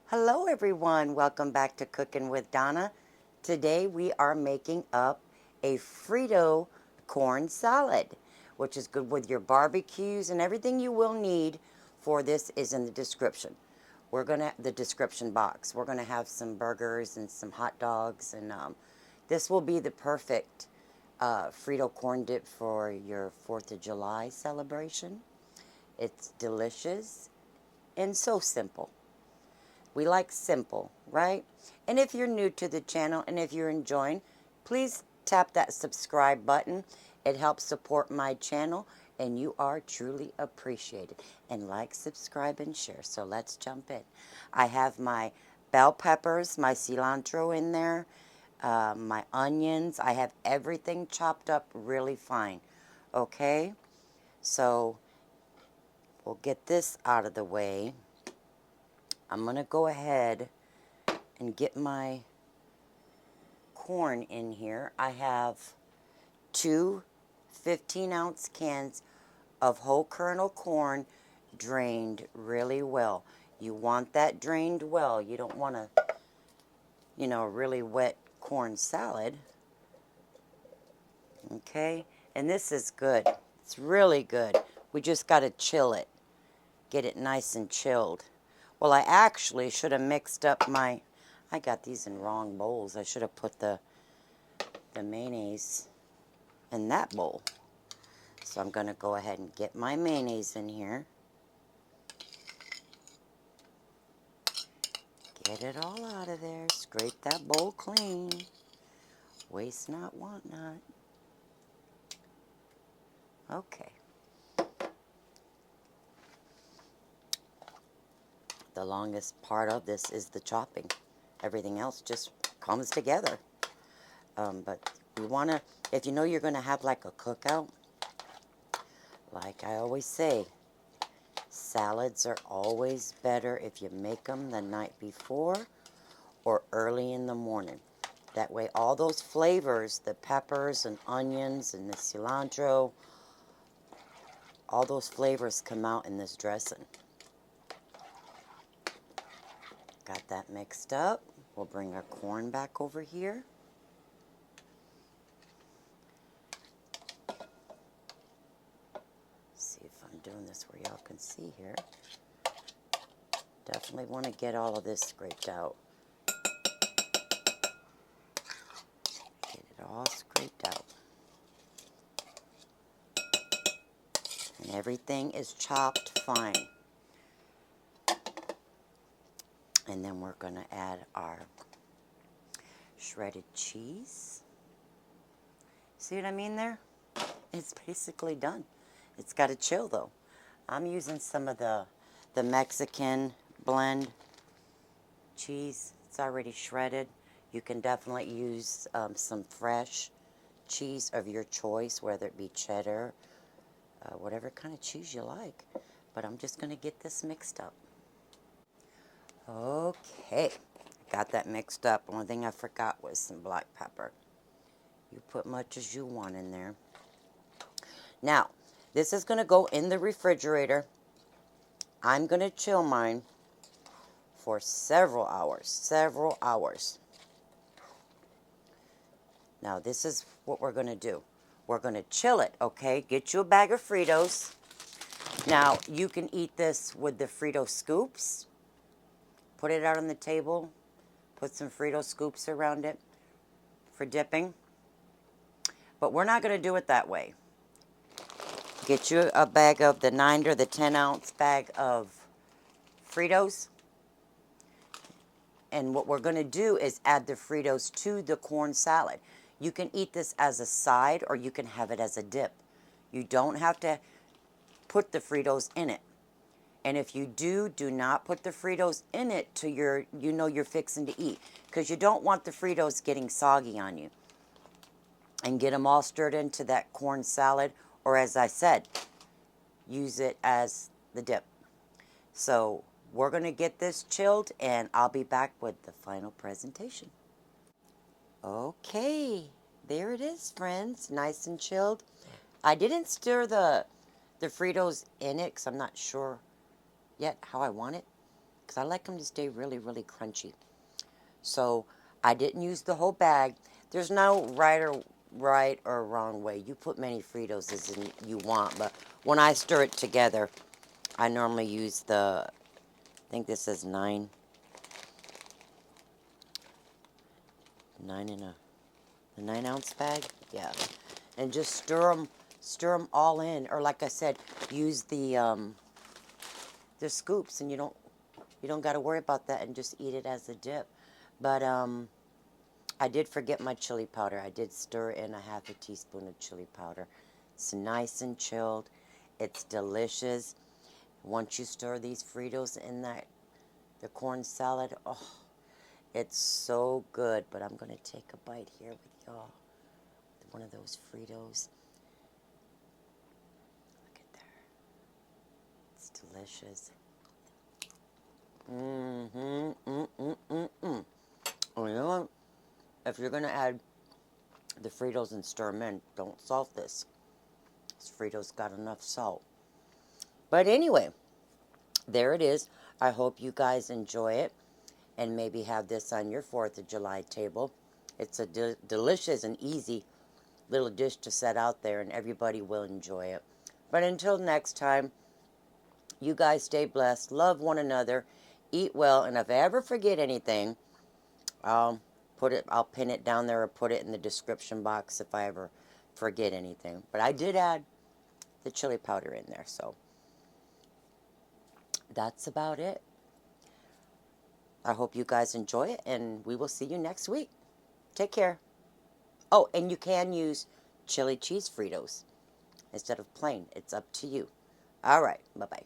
Hello everyone, welcome back to Cooking with Donna. Today we are making up a Frito corn salad, which is good with your barbecues, and everything you will need for this is in the description. The description box. We're gonna have some burgers and some hot dogs, and this will be the perfect Frito corn dip for your 4th of July celebration. It's delicious and so simple. We like simple, right? And if you're new to the channel and if you're enjoying, please tap that subscribe button. It helps support my channel and you are truly appreciated. And like, subscribe, and share. So let's jump in. I have my bell peppers, my cilantro in there, my onions. I have everything chopped up really fine. Okay? So we'll get this out of the way. I'm going to go ahead and get my corn in here. I have two 15-ounce cans of whole kernel corn drained really well. You want that drained well. You don't want a, really wet corn salad. Okay? And this is good. It's really good. We just got to chill it. Get it nice and chilled. Well, I actually should have mixed up my... I got these in wrong bowls. I should have put the mayonnaise in that bowl. So I'm going to go ahead and get my mayonnaise in here. Get it all out of there. Scrape that bowl clean. Waste not, want not. Okay. The longest part of this is the chopping. Everything else just comes together. But you want to, if you know you're going to have like a cookout, like I always say, salads are always better if you make them the night before or early in the morning. That way all those flavors, the peppers and onions and the cilantro, all those flavors come out in this dressing. Got that mixed up. We'll bring our corn back over here. See if I'm doing this where y'all can see here. Definitely want to get all of this scraped out. Get it all scraped out. And everything is chopped fine. And then we're going to add our shredded cheese. See what I mean there? It's basically done. It's got to chill though. I'm using some of the Mexican blend cheese. It's already shredded. You can definitely use some fresh cheese of your choice, whether it be cheddar, whatever kind of cheese you like. But I'm just going to get this mixed up. Okay, got that mixed up. One thing I forgot was some black pepper. You put much as you want in there. Now, this is going to go in the refrigerator. I'm going to chill mine for several hours. Now, this is what we're going to do. We're going to chill it, okay? Get you a bag of Fritos. Now, you can eat this with the Frito scoops. Put it out on the table. Put some Frito scoops around it for dipping. But we're not going to do it that way. Get you a bag of the 9 or the 10-ounce bag of Fritos. And what we're going to do is add the Fritos to the corn salad. You can eat this as a side or you can have it as a dip. You don't have to put the Fritos in it. And if you do not put the Fritos in it till you're fixing to eat. Because you don't want the Fritos getting soggy on you. And get them all stirred into that corn salad. Or as I said, use it as the dip. So we're going to get this chilled and I'll be back with the final presentation. Okay, there it is, friends. Nice and chilled. I didn't stir the Fritos in it because I'm not sure yet how I want it. because I like them to stay really, really crunchy. So I didn't use the whole bag. There's no right or wrong way. You put many Fritos as you want, but when I stir it together, I normally use I think this is nine in a 9-ounce bag. Yeah, and just stir them all in. Or like I said, use the scoops, and you don't got to worry about that, and just eat it as a dip. But I did forget my chili powder. I did stir in a half a teaspoon of chili powder. It's nice and chilled. It's delicious. Once you stir these Fritos in the corn salad, oh, it's so good. But I'm going to take a bite here with y'all. One of those Fritos. Look at there. It's delicious. Oh, you know what? If you're going to add the Fritos and stir them in, don't salt this. This Fritos got enough salt. But anyway, there it is. I hope you guys enjoy it and maybe have this on your 4th of July table. It's a delicious and easy little dish to set out there, and everybody will enjoy it. But until next time, you guys stay blessed, love one another, eat well, and if I ever forget anything, I'll pin it down there or put it in the description box if I ever forget anything. But I did add the chili powder in there, so that's about it. I hope you guys enjoy it, and we will see you next week. Take care. Oh, and you can use chili cheese Fritos instead of plain. It's up to you. All right. Bye-bye.